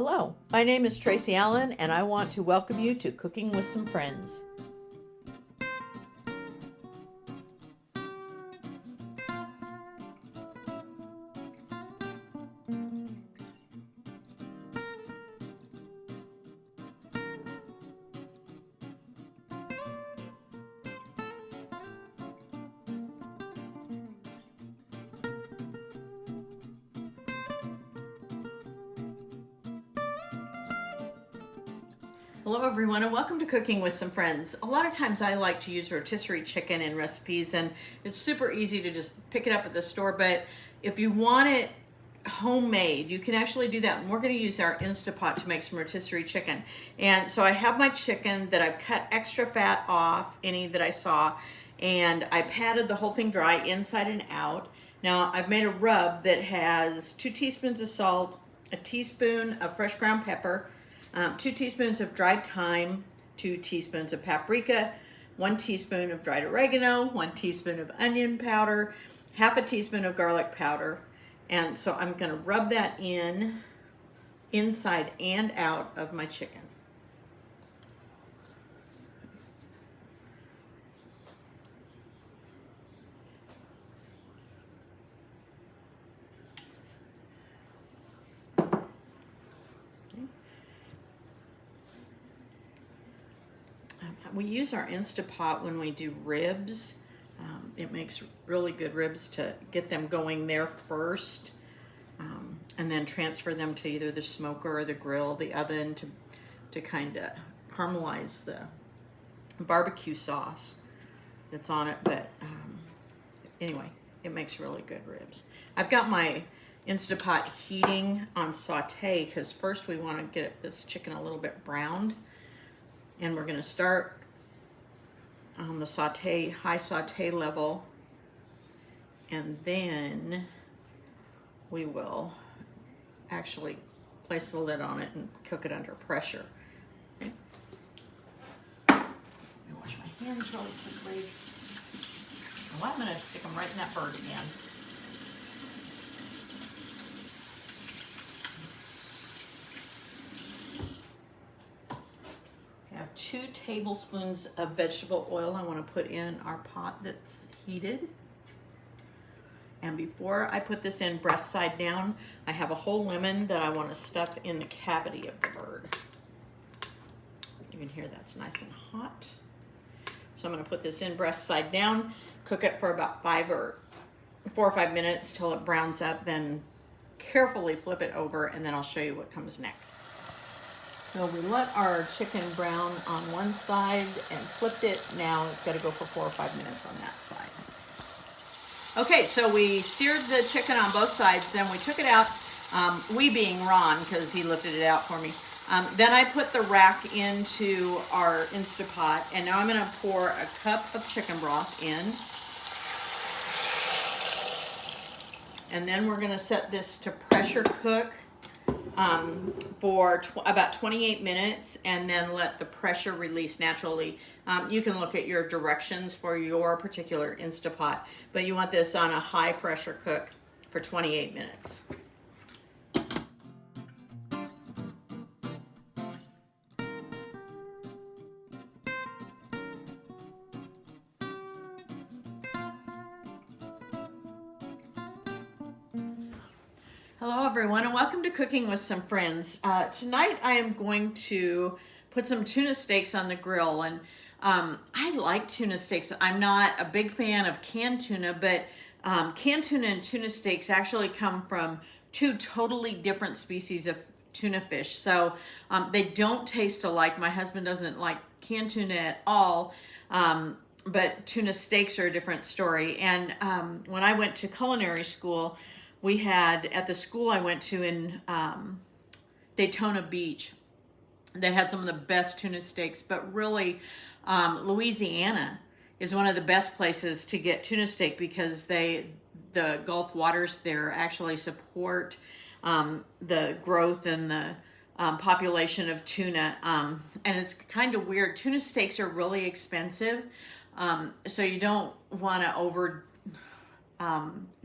Hello, my name is Tracy Allen, and I want to welcome you to Cooking with Some Friends. Hello everyone, and welcome to Cooking with Some Friends. A lot of times I like to use rotisserie chicken in recipes, and it's super easy to just pick it up at the store, but if you want it homemade, you can actually do that. And we're going to use our Instapot to make some rotisserie chicken. And so I have my chicken that I've cut extra fat off, any that I saw, and I patted the whole thing dry inside and out. Now I've made a rub that has 2 teaspoons of salt, a teaspoon of fresh ground pepper, 2 teaspoons of dried thyme, 2 teaspoons of paprika, 1 teaspoon of dried oregano, 1 teaspoon of onion powder, half a teaspoon of garlic powder. And so I'm going to rub that in inside and out of my chicken. We use our Instapot when we do ribs. It makes really good ribs to get them going there first, and then transfer them to either the smoker or the grill, the oven, to kind of caramelize the barbecue sauce that's on it. But anyway, it makes really good ribs. I've got my Instapot heating on saute because first we want to get this chicken a little bit browned. And we're going to start on the high saute level, and then we will actually place the lid on it and cook it under pressure. Okay. Let me wash my hands really quickly. Well, I'm going to stick them right in that bird again. I have 2 tablespoons of vegetable oil I want to put in our pot that's heated. And before I put this in breast side down, I have a whole lemon that I want to stuff in the cavity of the bird. You can hear that's nice and hot. So I'm going to put this in breast side down, cook it for about 4 or 5 minutes till it browns up, then carefully flip it over, and then I'll show you what comes next. So we let our chicken brown on one side and flipped it. Now it's got to go for 4 or 5 minutes on that side. Okay, so we seared the chicken on both sides. Then we took it out, we being Ron, because he lifted it out for me. Then I put the rack into our Instapot, and now I'm going to pour a cup of chicken broth in. And then we're going to set this to pressure cook for about 28 minutes, and then let the pressure release naturally. You can look at your directions for your particular Instapot, but you want this on a high pressure cook for 28 minutes. Hello everyone, and welcome to Cooking with Some Friends. Tonight I am going to put some tuna steaks on the grill, and I like tuna steaks. I'm not a big fan of canned tuna, but canned tuna and tuna steaks actually come from 2 totally different species of tuna fish. So they don't taste alike. My husband doesn't like canned tuna at all, but tuna steaks are a different story. And when I went to culinary school, we had, at the school I went to in Daytona Beach, they had some of the best tuna steaks, but really Louisiana is one of the best places to get tuna steak because the Gulf waters there actually support the growth and the population of tuna. And it's kind of weird. Tuna steaks are really expensive, so you don't want to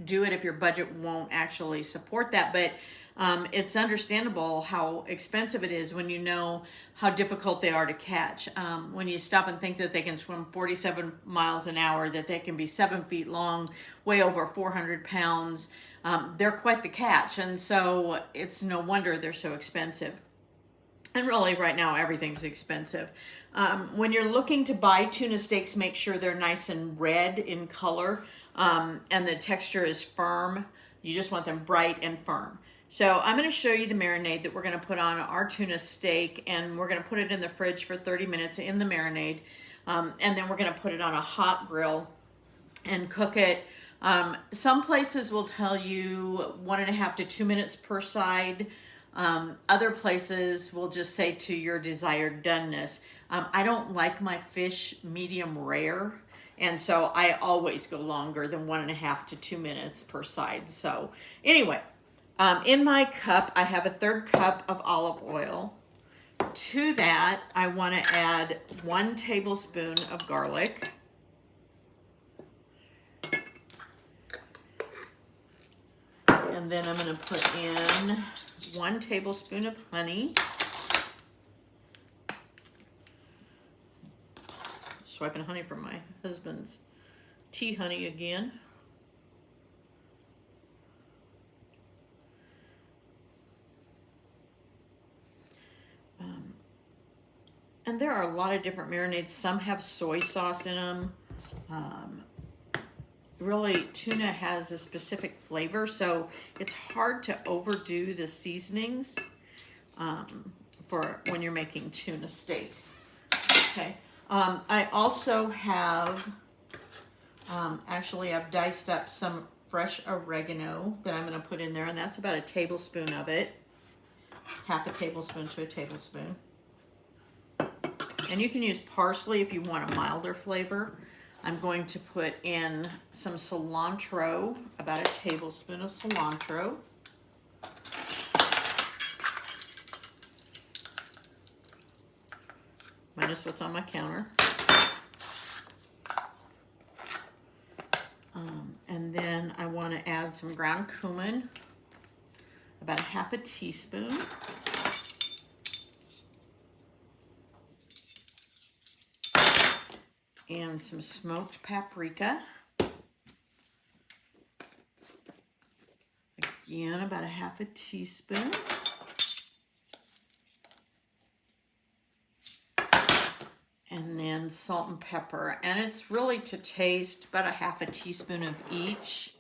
do it if your budget won't actually support that. But it's understandable how expensive it is when you know how difficult they are to catch. When you stop and think that they can swim 47 miles an hour, that they can be 7 feet long, weigh over 400 pounds, they're quite the catch. And so it's no wonder they're so expensive. And really, right now, everything's expensive. When you're looking to buy tuna steaks, make sure they're nice and red in color, and the texture is firm. You just want them bright and firm. So I'm going to show you the marinade that we're going to put on our tuna steak, and we're going to put it in the fridge for 30 minutes in the marinade, and then we're going to put it on a hot grill and cook it. Some places will tell you 1.5 to 2 minutes per side. Other places will just say to your desired doneness. I don't like my fish medium rare, and so I always go longer than 1.5 to 2 minutes per side. So anyway, in my cup, I have 1/3 cup of olive oil. To that, I want to add 1 tablespoon of garlic. And then I'm going to put in 1 tablespoon of honey. Swiping honey from my husband's tea honey again. And there are a lot of different marinades. Some have soy sauce in them. Really, tuna has a specific flavor, so it's hard to overdo the seasonings for when you're making tuna steaks. Okay. I also have, actually I've diced up some fresh oregano that I'm going to put in there, and that's about 1 tablespoon of it. 1/2 tablespoon to 1 tablespoon. And you can use parsley if you want a milder flavor. I'm going to put in some cilantro, about 1 tablespoon of cilantro. Minus what's on my counter. And then I want to add some ground cumin, about 1/2 teaspoon. And some smoked paprika. Again, about 1/2 teaspoon. And then salt and pepper. And it's really to taste, about 1/2 teaspoon of each.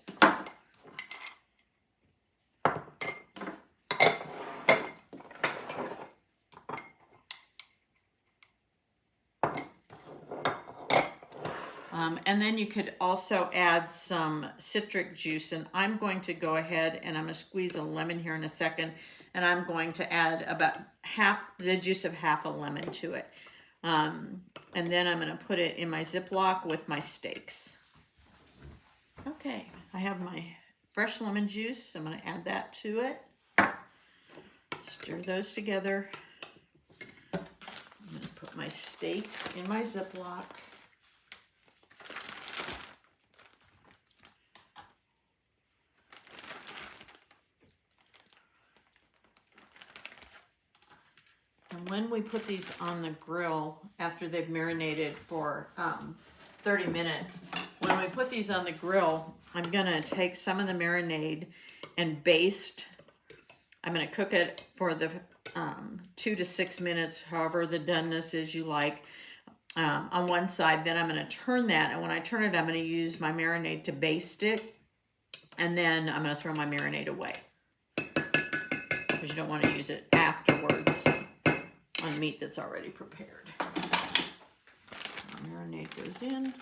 And then you could also add some citric juice, and I'm going to go ahead and I'm going to squeeze a lemon here in a second, and I'm going to add about the juice of 1/2 lemon to it. And then I'm going to put it in my Ziploc with my steaks. Okay, I have my fresh lemon juice. I'm going to add that to it. Stir those together. I'm going to put my steaks in my Ziploc. And when we put these on the grill, after they've marinated for 30 minutes, when we put these on the grill, I'm going to take some of the marinade and baste. I'm going to cook it for the 2 to 6 minutes, however the doneness is you like, on one side. Then I'm going to turn that, and when I turn it, I'm going to use my marinade to baste it, and then I'm going to throw my marinade away, because you don't want to use it afterwards on meat that's already prepared. So marinade goes in.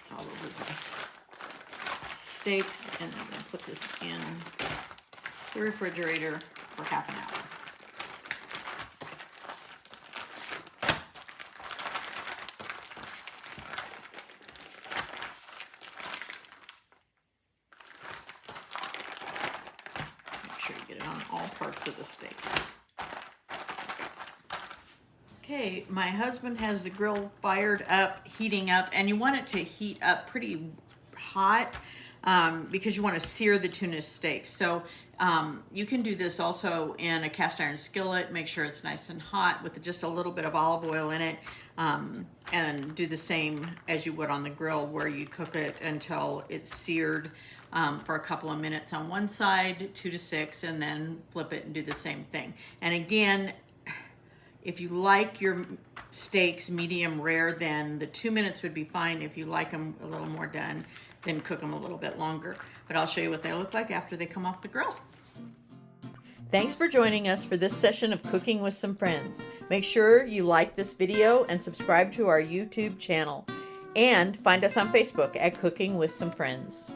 It's all over the steaks, and I'm going to put this in the refrigerator for 1/2 an hour. Get it on all parts of the steaks. Okay, my husband has the grill fired up, heating up, and you want it to heat up pretty hot because you want to sear the tuna steaks. So you can do this also in a cast iron skillet. Make sure it's nice and hot with just a little bit of olive oil in it, and do the same as you would on the grill, where you cook it until it's seared for a couple of minutes on one side, 2 to 6, and then flip it and do the same thing. And again, if you like your steaks medium rare, then the 2 minutes would be fine. If you like them a little more done, then cook them a little bit longer. But I'll show you what they look like after they come off the grill. Thanks for joining us for this session of Cooking with Some Friends. Make sure you like this video and subscribe to our YouTube channel. And find us on Facebook at Cooking with Some Friends.